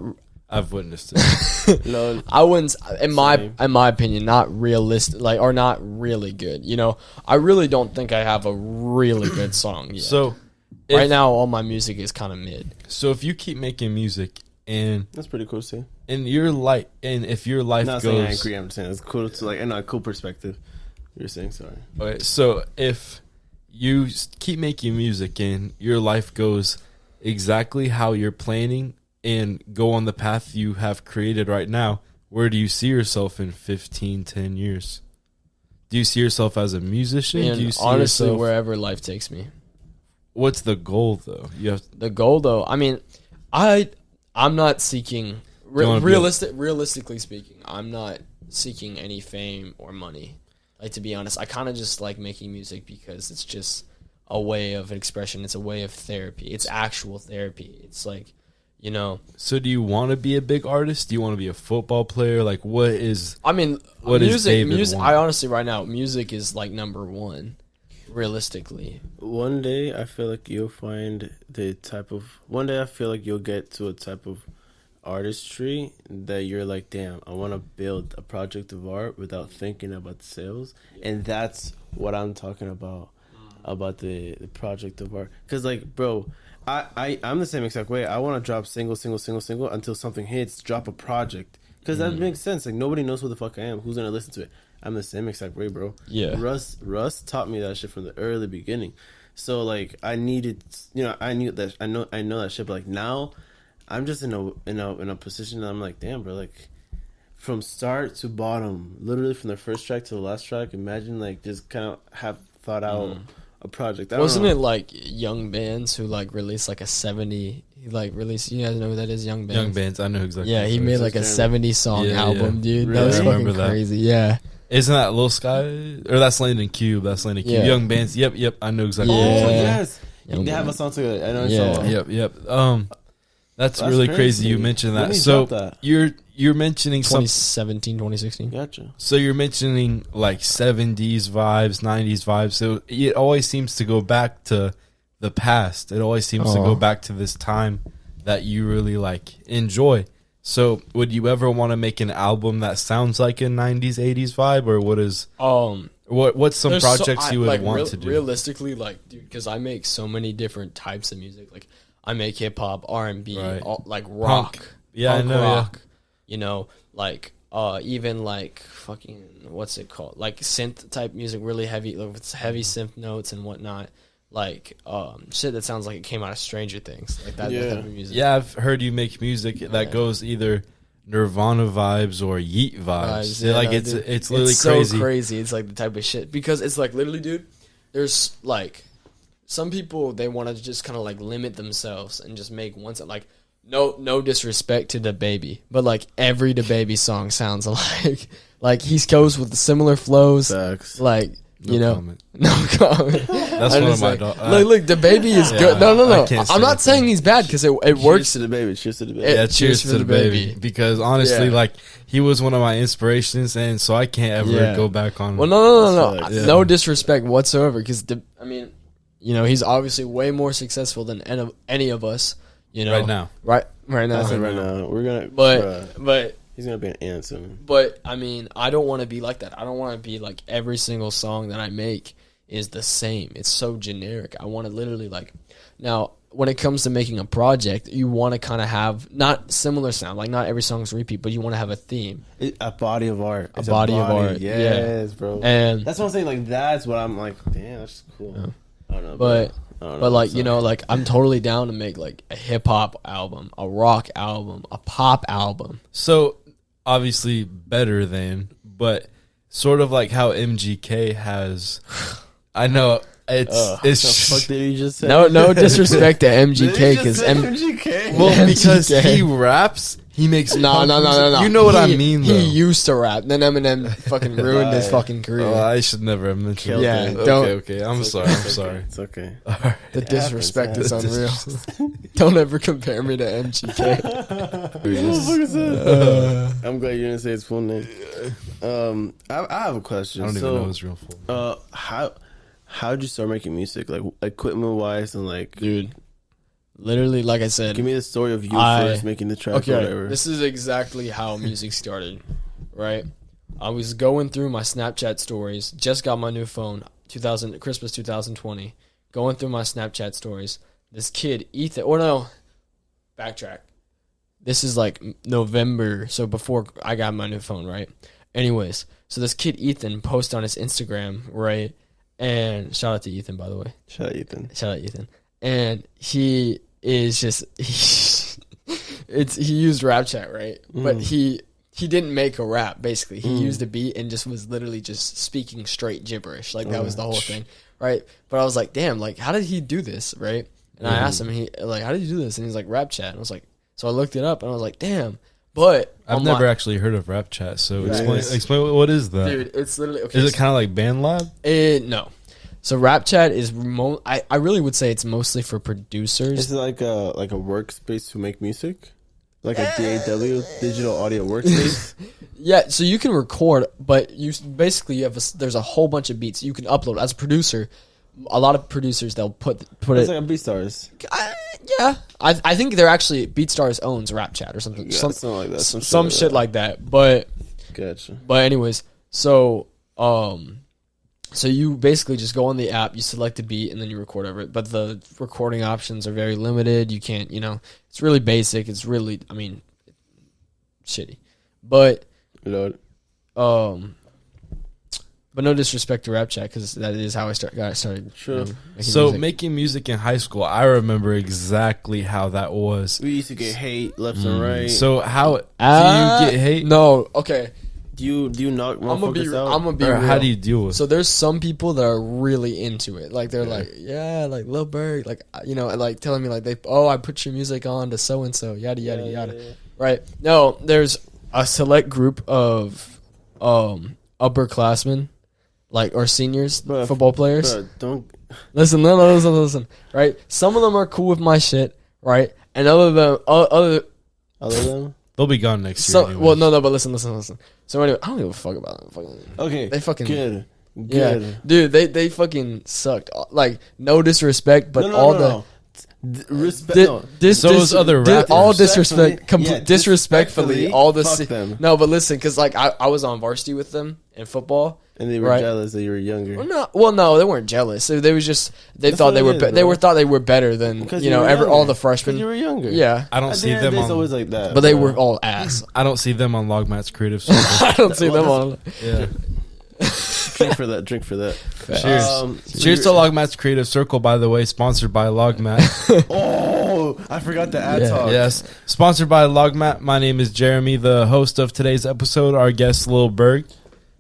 I've witnessed it. No, I wouldn't in my opinion not realistic like or not really good. You know, I really don't think I have a really good song yet. So right now, all my music is kind of mid. So if you keep making music and that's pretty cool to see. And your life, and if your life not goes, saying I agree. I'm saying it's cool to like, and a cool perspective. You're saying sorry. Okay, so if you keep making music and your life goes exactly how you're planning and go on the path you have created right now, where do you see yourself in 15, 10 years? Do you see yourself as a musician? And do you see honestly, yourself, wherever life takes me. What's the goal, though? The goal, though, I mean, I'm not seeking realistically speaking. I'm not seeking any fame or money. Like to be honest, I kind of just like making music because it's just a way of expression. It's a way of therapy. It's actual therapy. It's like, you know. So, do you want to be a big artist? Do you want to be a football player? Like, what is? I mean, what music. Is David music. want? I honestly, right now, music is like number one. Realistically, one day I feel like you'll find the type of. One day I feel like you'll get to a type of artistry that you're like, damn, I want to build a project of art without thinking about the sales, and that's what I'm talking about the project of art. Because like, bro, I'm the same exact way. I want to drop single until something hits, drop a project, because that makes sense. Like nobody knows who the fuck I am, who's gonna listen to it. I'm the same exact way, bro. Yeah. Russ taught me that shit from the early beginning. So like I needed, I knew that I know that shit. But like now, I'm just in a position that I'm like, damn, bro. Like from start to bottom, literally from the first track to the last track. Imagine like just kind of have thought out a project. Wasn't it like Young Bands who like released like a 70? He like released. You guys know who that is? Young Bands. Young Bands. I know exactly. Yeah, he made like a 70 song album, dude. Really? That was fucking that. crazy. Yeah. Isn't that Lil Sky? Or that's Landon Cube. Yeah. Young Bands. Yep. I know exactly. Yeah. Oh yes, Young they have a Bands. song together. I know. Yeah. Yep. That's really crazy you mentioned that. When So that? you're mentioning 2017, 2016. Gotcha. So you're mentioning like 70s vibes, 90s vibes. So it always seems to go back to the past. It always seems to go back to this time that you really like enjoy. So would you ever want to make an album that sounds like a 90s, 80s vibe, or what is what's some projects you would want to do? Realistically, like, dude, because I make so many different types of music. Like, I make hip hop, R&B, like rock, Punk. Yeah, punk I know, rock. You know, like even like fucking what's it called? Like synth type music, really heavy, like with heavy synth notes and whatnot. Like shit that sounds like it came out of Stranger Things, like that type of music. Yeah, I've heard you make music that goes either Nirvana vibes or Yeet vibes. Yeah, like no, it's dude, literally crazy. So crazy. It's like the type of shit because it's like literally, dude. There's like some people they want to just kind of like limit themselves and just make one song. Like no disrespect to DaBaby, but like every DaBaby song sounds alike. Like he goes with similar flows. Facts. Like. No comment. No comment. That's one of my dogs. Look, DaBaby is good. No. I'm not saying anything. he's bad because it Cheers works. to the baby. Cheers to the baby. Yeah, cheers cheers for to the DaBaby. baby. Because honestly, like he was one of my inspirations, and so I can't ever go back on. Well, no. Yeah. No disrespect whatsoever because I mean, he's obviously way more successful than any of us. right now. Right now. Right now. We're gonna. But he's gonna be an ant soon. But I mean, I don't want to be like that. I don't want to be like every single song that I make is the same. It's so generic. I want to literally like now. When it comes to making a project, you want to kind of have not similar sound, like not every song's repeat, but you want to have a theme, a body of art, a body of art. Yes, bro. And that's what I'm saying. Like that's what I'm like. Damn, that's cool. Yeah. I don't know, but like like I'm totally down to make like a hip hop album, a rock album, a pop album. So obviously better than, but sort of like how MGK has. I know. It's the fuck did you just say? No disrespect to MGK because MGK. Well, because he raps, he makes no. You know what I mean? Though. He used to rap. Then Eminem fucking ruined his fucking career. Oh, I should never have mentioned. Yeah, that. don't. Okay. I'm sorry. It's okay. Right. The disrespect is unreal. Don't ever compare me to MGK. I'm glad you didn't say his full name. I have a question. I don't even know his real full name. How'd you start making music, like equipment wise, and like, dude? Literally, like I said, give me the story of you first making the track. Okay, or whatever. This is exactly how music started. Right, I was going through my Snapchat stories. Just got my new phone, Christmas 2020. Going through my Snapchat stories. This kid, Ethan. Or no, backtrack. This is like November, so before I got my new phone. Right. Anyways, so this kid Ethan posted on his Instagram. Right. And shout out to Ethan, by the way. Shout out Ethan. And he is just he used rap chat, right? But he didn't make a rap. Basically, he used a beat and just was literally just speaking straight gibberish. Like that was the whole thing, right? But I was like, damn, like how did he do this, right? And I asked him, how did you do this? And he's like, rap chat. And I was like, so I looked it up and I was like, damn. But I've never actually heard of rap chat, so explain what is that, dude. It's literally okay. Is it kind of like BandLab? No. So rap chat is I really would say it's mostly for producers. Is it like a workspace to make music, like a DAW, digital audio workspace? Yeah. So you can record, but there's a whole bunch of beats you can upload as a producer. A lot of producers they'll put it's it. It's like a BeatStars. Yeah, I think they're actually BeatStars owns rap chat or something. Yeah, something like that. Some shit like that. But gotcha. But anyways, so you basically just go on the app, you select a beat, and then you record over it. But the recording options are very limited. You can't, it's really basic. It's really, shitty. But Lord. But no disrespect to rap chat because that is how I started. Sure. Making music in high school, I remember exactly how that was. We used to get hate left and right. So how do you get hate? No, okay. Do you knock I'm gonna be or real. How do you deal with it? So there's some people that are really into it. Like they're like, yeah, like Lil Burg, like like telling me like I put your music on to so and so, yada yada yada. Yeah. Right? No, there's a select group of upperclassmen, like or seniors, football players. Don't listen. Right? Some of them are cool with my shit, right? And other them. They'll be gone next year. Well, no, but listen. So anyway, I don't give a fuck about them. Okay, they fucking good. Yeah, dude, they fucking sucked. Like no disrespect, but respect. Other rappers. All disrespect, disrespectfully. All the fuck them. No, but listen, because like I was on varsity with them in football. And they were jealous that you were younger. Well, no, they weren't jealous. So they was just thought they were thought they were better than all the freshmen. You were younger. Yeah, I don't see them. It's always like that. But they were all ass. I don't see them on Logmatt's creative circle. I don't see them on. Yeah. Drink for that. Cheers. Cheers to Logmatt's creative circle. By the way, sponsored by Logmatt. Oh, I forgot the ad talk. Yes, sponsored by Logmatt. My name is Jeremy, the host of today's episode. Our guest Lil Burg.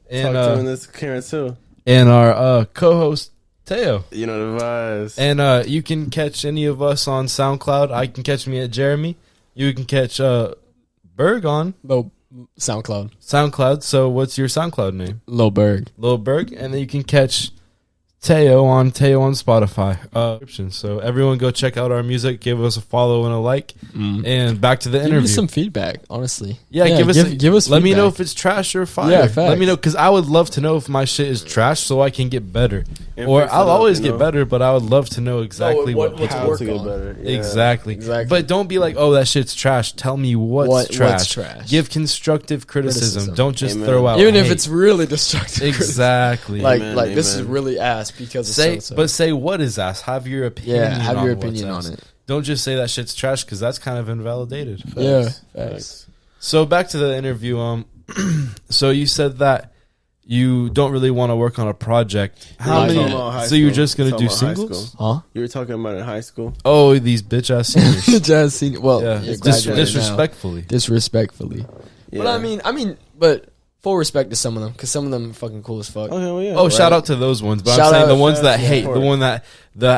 And doing this Karen too. And our co-host Teyo. You know the vibes. And you can catch any of us on SoundCloud. I can catch me at Jeremy. You can catch Burg on SoundCloud. So what's your SoundCloud name? Lil Burg. And then you can catch Teyo on Spotify. So everyone go check out our music, give us a follow and a like, and back to the interview. Give us some feedback, honestly. Yeah, give us. Let me know if it's trash or fire. Yeah, facts. Let me know because I would love to know if my shit is trash so I can get better. or I'll always get better, but I would love to know exactly what's how work to get on. better. Yeah. Exactly. But don't be like, oh, that shit's trash. Tell me what's trash. Give constructive criticism. Don't just throw out even hate. if it's really destructive. Exactly. Like this is really ass because of so. But say what is ass. Have your opinion. Yeah, have your on opinion on it. Don't just say that shit's trash because that's kind of invalidated. Facts. So back to the interview. So you said that you don't really want to work on a project. How many? So you're just gonna do singles? Huh? You were talking about in high school. Oh, these bitch ass seniors. Well, disrespectfully. Yeah. But I mean, but full respect to some of them because some of them are fucking cool as fuck. Okay, well, yeah, right? Shout out to those ones. But I'm saying the ones that hate, the one that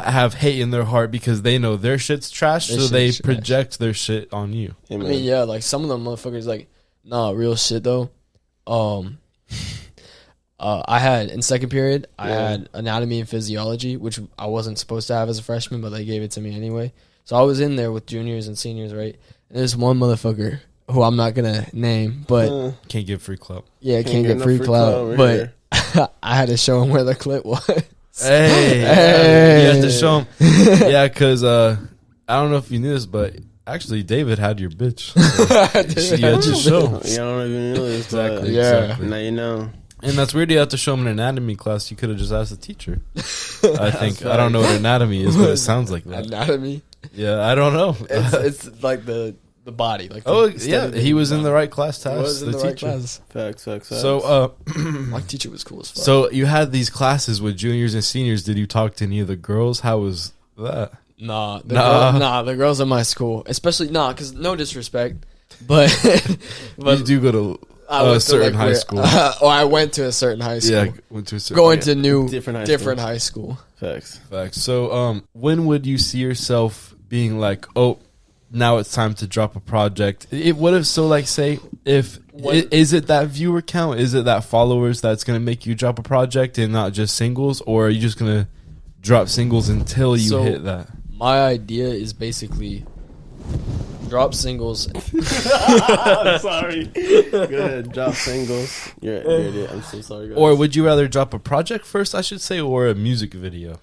have hate in their heart because they know their shit's trash, so they project their shit on you. Amen. I mean, yeah, like some of them motherfuckers, like, nah, real shit though. I had in second period, I had anatomy and physiology, which I wasn't supposed to have as a freshman, but they gave it to me anyway. So I was in there with juniors and seniors, right? And there's one motherfucker who I'm not gonna name, but can't give free clout. Yeah, can't get free clout. But I had to show him where the clip was. Hey, you had to show him. Yeah, because I don't know if you knew this, but actually David had your bitch. So you had to show him. Yeah, I don't even know this. Exactly. Now you know. And that's weird. You have to show him an anatomy class. You could have just asked the teacher. I think I don't know what anatomy is, but it sounds like that. Anatomy. Yeah, I don't know. It's like the body. Like he was in the right class to ask the teacher. Class. Facts. So my teacher was cool as fuck. So you had these classes with juniors and seniors. Did you talk to any of the girls? How was that? Nah, the girls at my school, especially because no disrespect, but you do go to a certain high school. I went to a certain high school. Yeah, went to a certain. Going to new different high school. Facts. So when would you see yourself being like, oh, now it's time to drop a project? What if say if is it that viewer count? Is it that followers that's gonna make you drop a project and not just singles, or are you just gonna drop singles until you hit that? My idea is basically drop singles. I'm sorry. Go ahead, drop singles. You're an idiot. I'm so sorry, guys. Or would you rather drop a project first, I should say, or a music video?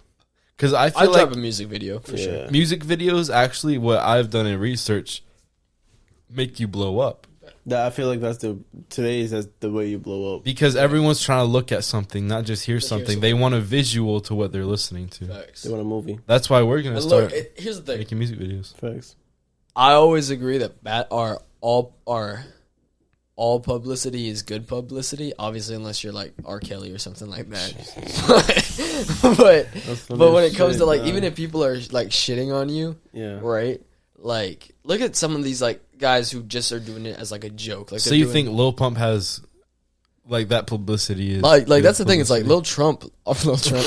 Because I feel I'd drop a music video for sure. Music videos, actually, what I've done in research, make you blow up. I feel like that's the way you blow up. Because everyone's trying to look at something, not just hear something. They want a visual to what they're listening to. Facts. They want a movie. That's why we're going to start here's the thing. making music videos. Facts. I always agree that all publicity is good publicity. Obviously, unless you're like R. Kelly or something like that. but when it comes to like, even if people are like shitting on you, right? Like, look at some of these like guys who just are doing it as like a joke. Like, so you think Lil Pump has like that publicity? Is like that's the thing. It's like Lil Trump. Lil Trump.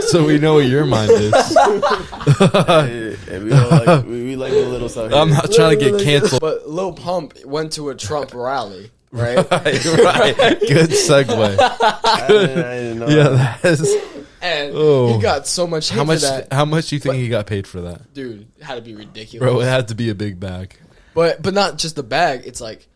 So we know what your mind is. We like the little stuff. I'm not trying to get canceled. But Lil Pump went to a Trump rally, right? right. Good segue. I didn't know that is. And he got so much hate for that. How much do you think he got paid for that? Dude, it had to be ridiculous. Bro, it had to be a big bag. But not just the bag. It's like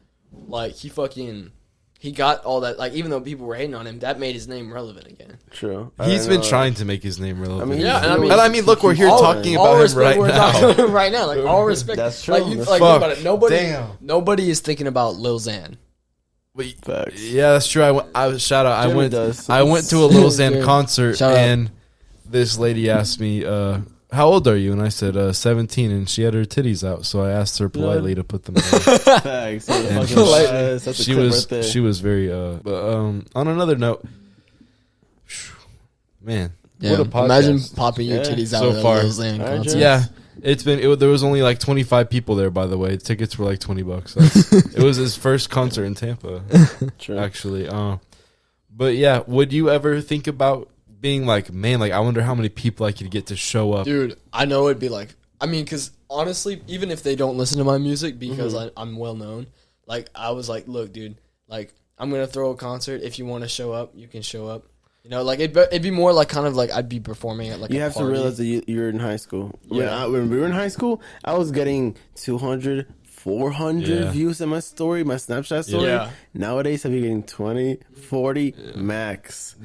he got all that. Like, even though people were hating on him, that made his name relevant again. True. He's been trying to make his name relevant. I mean, look, we're here talking about him right now. Like, all respect. That's true. Like, think about it. Nobody is thinking about Lil Xan. Facts. Yeah, that's true. I went to a Lil Xan concert, and this lady asked me, how old are you? And I said 17, and she had her titties out, so I asked her politely to put them on. Facts. She was very but on another note, man, what a podcast. Imagine popping your titties out so far. Lil Xan concert. Yeah. There was only like 25 people there, by the way. Tickets were like $20. It was his first concert in Tampa. True. Actually. But yeah, would you ever think about being like, man, like I wonder how many people I could get to show up? Dude, I know it'd be like, I mean, because honestly, even if they don't listen to my music because I'm well known, like I was like, look, dude, like I'm gonna throw a concert. If you want to show up, you can show up. You know, like it'd be more like kind of like I'd be performing at like. You have to realize that you're in high school. Yeah. When we were in high school, I was getting 200, 400 views in my story, my Snapchat story. Yeah. Nowadays, I'll be getting 20, 40 max.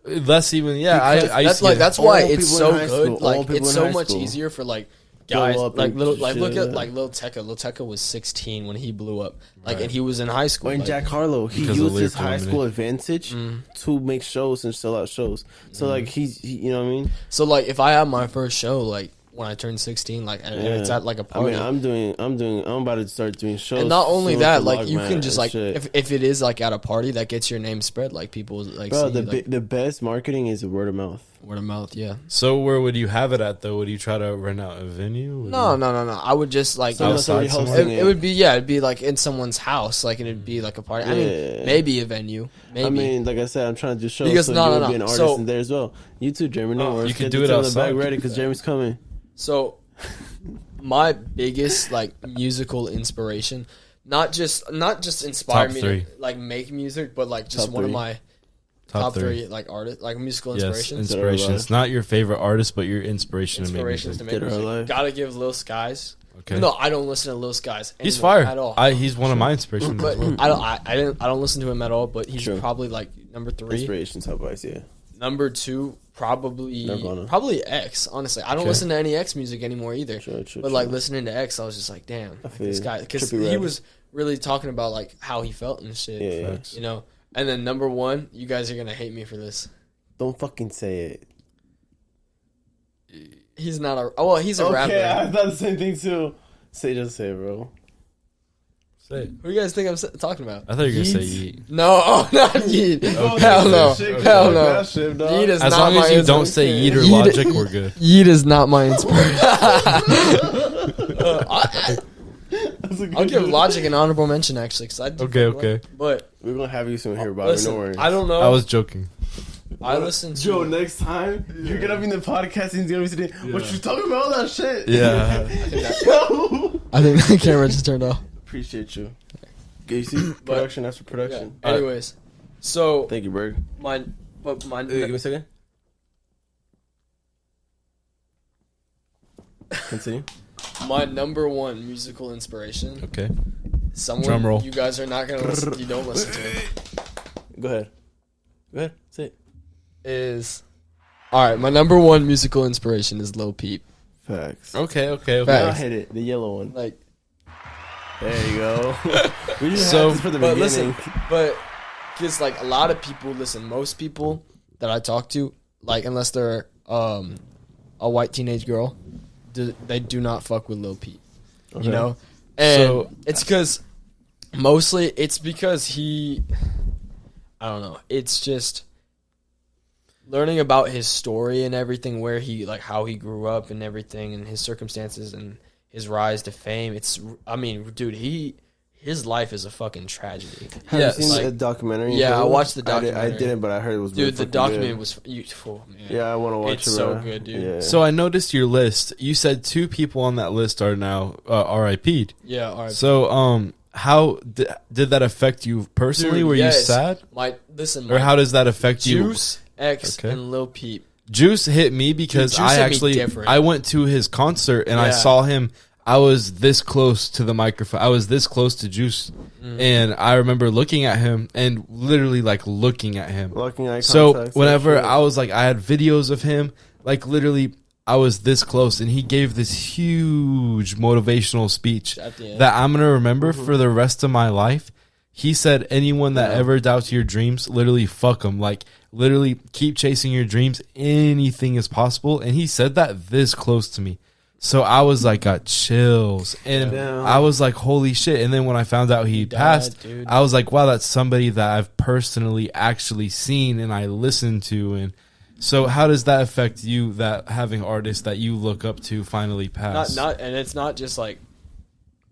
Less even. Yeah, that's why it's so good. Like, it's so much easier for like guys like little like look at like Lil Tecca. Lil Tecca was 16 when he blew up. Like, and he was in high school. Or in Jack Harlow, he used his high school advantage to make shows and sell out shows. So like he, you know what I mean. So like if I have my first show like when I turned 16, like and it's at like a party. I mean, I'm about to start doing shows. And not only that, like you can just like if it is like at a party, that gets your name spread. Like people like. Bro, the best marketing is word of mouth. Word of mouth, yeah. So where would you have it at though? Would you try to rent out a venue? No. I would just like outside. It would be it'd be like in someone's house, like, and it'd be like a party. I mean, maybe a venue. Maybe. I mean, like I said, I'm trying to do shows because so you would be an artist in there as well. You too, Jeremy. You can do it outside. The bag ready because Jeremy's coming. So, my biggest like musical inspiration, not just inspire me to like make music, but like just one of my top three like artists, like musical inspirations. Yes, inspiration. It's not your favorite artist, but your inspiration to make music. Gotta give Lil Skies. Okay. No, I don't listen to Lil Skies. He's fire at all. He's one of my inspirations. But I don't listen to him at all. But he's probably like number 3. Inspirations, how about yeah. Number 2, probably X. Honestly, I don't listen to any X music anymore either. But like listening to X, I was just like, damn, like, this guy, because he was really talking about like how he felt and shit. Yeah. You know. And then number 1, you guys are gonna hate me for this. Don't fucking say it. He's not a. Oh, well, he's a rapper. Okay, I thought the same thing too. Just say it, bro. Say it. Who do you guys think I'm talking about? I thought you were gonna say Yeet. No, not Yeet. Hell no. Hell no. Yeet is as not long my as you don't say Yeet or Logic, we're good. Yeet is not my inspiration. I'll give Logic an honorable mention actually, because I do. Okay. But we're gonna have you soon here, Bobby. Listen, no worries. I don't know. I was joking. I listened to Joe. Next time you're gonna be in the podcast and he's gonna be sitting. What you talking about? All that shit. Yeah. I think the camera just turned off. Appreciate you. You see, production after production. Yeah. Anyways, so thank you, Burg. Give me a second. Continue. My number 1 musical inspiration. Okay. Someone drum roll. You guys are not gonna listen. You don't listen to it. Go ahead. Say it. Is alright. My number 1 musical inspiration is Lil Peep. Facts. Okay. Facts. I'll hit it. The yellow one. Like. There you go. We just so, had this for the beginning. Listen, but because like a lot of people, most people that I talk to, like unless they're a white teenage girl, they do not fuck with Lil Peep. Okay. You know, and it's because he, I don't know. It's just learning about his story and everything, where he like how he grew up and everything, and his circumstances and his rise to fame. Dude, his life is a fucking tragedy. Have you seen the documentary? Yeah, I watched the documentary. I didn't, but I heard it was really the documentary good. Was beautiful, man. Yeah, I want to watch it. It's so good, dude. Yeah. So I noticed your list. You said 2 people on that list are now RIP'd. Yeah, RIP. So how did that affect you personally? Dude, Were you sad? Or how does that affect you? Juice, X, and Lil Peep. Juice hit me because I went to his concert and I saw him. I was this close to the microphone. I was this close to Juice, and I remember looking at him and literally like looking at him. So whenever I was like, I had videos of him, like literally I was this close, and he gave this huge motivational speech that I'm gonna remember for the rest of my life. He said, anyone that ever doubts your dreams, literally fuck them. Like, literally keep chasing your dreams. Anything is possible. And he said that this close to me. So I was like, got chills. And I was like, holy shit. And then when I found out he passed, dude. I was like, wow, that's somebody that I've personally actually seen and I listened to. And so how does that affect you, that having artists that you look up to finally pass? And it's not just like,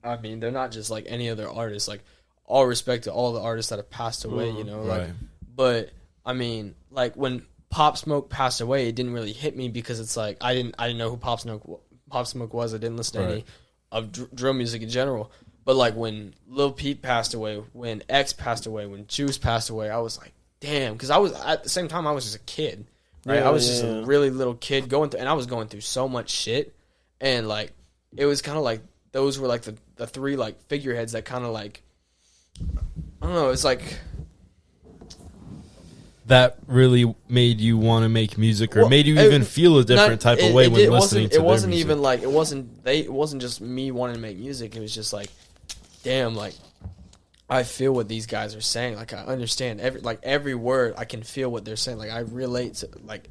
I mean, they're not just like any other artists. Like, all respect to all the artists that have passed away, you know. Like, but I mean, like when Pop Smoke passed away, it didn't really hit me because it's like I didn't know who Pop Smoke was. I didn't listen to any of drill music in general. But like when Lil Peep passed away, when X passed away, when Juice passed away, I was like, damn, because I was at the same time I was just a kid, right? I was just a really little kid and I was going through so much shit, and like it was kind of like those were like the three like figureheads that kind of like, I don't know, it's like that really made you want to make music, or made you even feel a different type of way when listening to their music. It wasn't even like it wasn't just me wanting to make music. It was just like, damn, like I feel what these guys are saying. Like I understand every word. I can feel what they're saying. Like I relate to like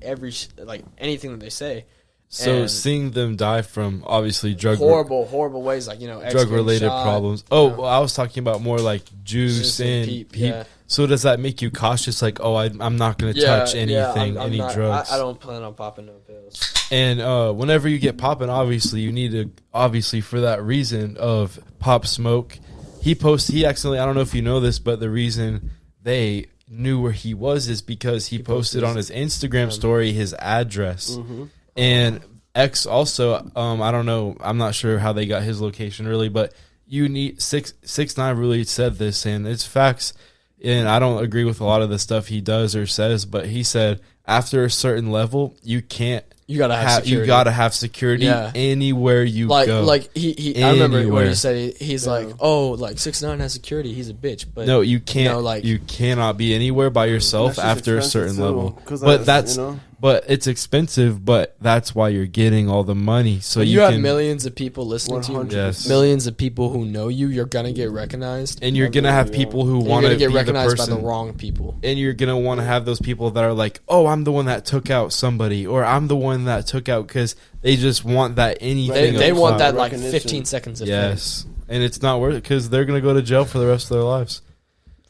anything that they say. So seeing them die from obviously horrible ways, like drug related problems. Oh, well, I was talking about more like juice and peep. Yeah. So does that make you cautious? Like, oh, I'm not going to touch anything, any drugs. I don't plan on popping no pills. And whenever you get popping, obviously you need to for that reason of Pop Smoke. He accidentally, I don't know if you know this, but the reason they knew where he was is because he posted on his Instagram story his address. Mm-hmm. And X also, I don't know, I'm not sure how they got his location really, but you need 6ix9ine really said this, and it's facts. And I don't agree with a lot of the stuff he does or says, but he said after a certain level, you gotta have security anywhere you go. Like he I remember when he said he's like, oh, like 6ix9ine has security, he's a bitch. But no, you can't. You cannot be anywhere by yourself after a certain level. But it's expensive. But that's why you're getting all the money. So you have millions of people listening to you. Yes. Millions of people who know you. You're gonna get recognized, and you're gonna have people who want to get recognized by the wrong people. And you're gonna want to have those people that are like, oh, I'm the one that took out somebody, or I'm the one that took out, because they just want that anything. They want that like 15 seconds of fame. And it's not worth it because they're gonna go to jail for the rest of their lives.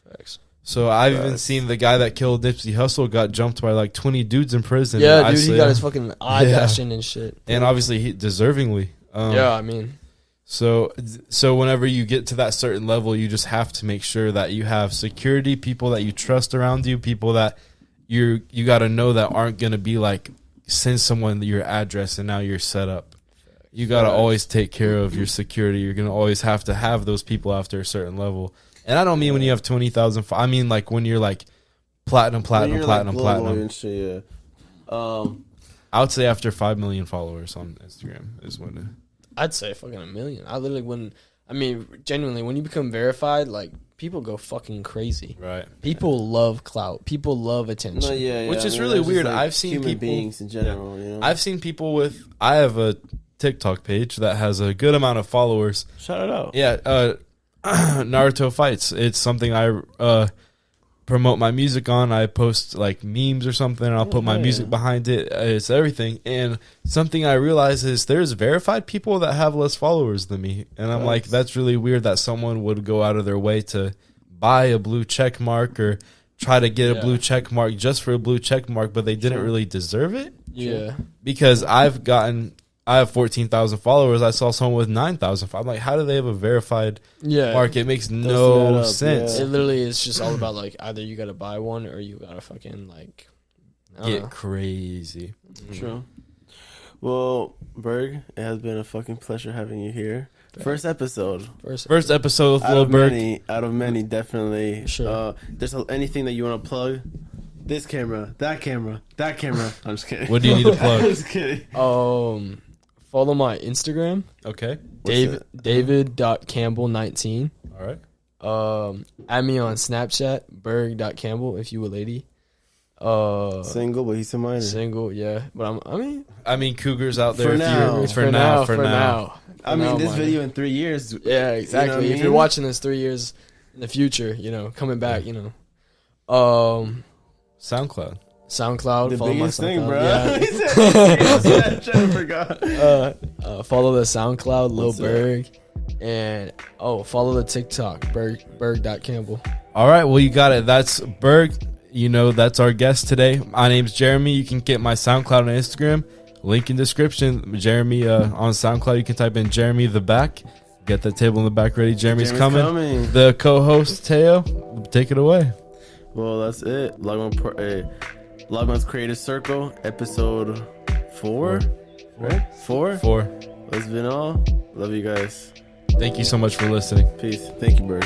Thanks. So I've even seen the guy that killed Nipsey Hussle got jumped by like 20 dudes in prison. Yeah, dude, he got his fucking eye bashed in and shit. And obviously, he deservingly. I mean. So whenever you get to that certain level, you just have to make sure that you have security, people that you trust around you, people that you got to know that aren't going to be like, send someone your address and now you're set up. You got to always take care of your security. You're going to always have to have those people after a certain level. And I don't mean when you have 20,000. I mean like when you're like platinum. And shit, I would say after 5 million followers on Instagram is when. I'd say fucking 1 million. Genuinely, when you become verified, like people go fucking crazy. Right. People love clout. People love attention. Which is really weird. Like I've seen human people, beings in general. I've seen people with. I have a TikTok page that has a good amount of followers. Shout it out. Yeah. Naruto fights. It's something I promote my music on. I post like memes or something, and I'll put my music behind it. It's everything. And something I realize is there's verified people that have less followers than me, and I'm like, that's really weird that someone would go out of their way to buy a blue check mark or try to get a blue check mark just for a blue check mark, but they didn't really deserve it. Yeah, because I have 14,000 followers. I saw someone with 9,000. I'm like, how do they have a verified mark? It makes no sense. It literally is just all about like either you got to buy one or you got to fucking like get crazy. True. Well, Burg, it has been a fucking pleasure having you here. First episode with Lil Burg. Out of many, definitely. Sure. There's anything that you want to plug? This camera, that camera, that camera. I'm just kidding. What do you need to plug? I'm just kidding. Follow my Instagram. Okay. David.campbell19. All right. Add me on Snapchat, Burg.campbell, if you a lady. Single, but he's a minor. Single, yeah. But I mean, cougars out there. For now. I mean, this minor. video in 3 years. Yeah, exactly. You know if you're watching this 3 years in the future, coming back, SoundCloud. The follow biggest thing, bro. Yeah. I forgot. Follow the SoundCloud, Lil Burg, and follow the TikTok, Burg.campbell. All right, well, you got it. That's Burg. That's our guest today. My name's Jeremy. You can get my SoundCloud and Instagram. Link in description. Jeremy on SoundCloud. You can type in Jeremy the Back. Get that table in the back ready. Jeremy's coming. The co-host Teyo, take it away. Well, that's it. Logmatt's Creative Circle, episode 4. Right? 4? 4. That's been all. Love you guys. Thank you so much for listening. Peace. Thank you, Burg.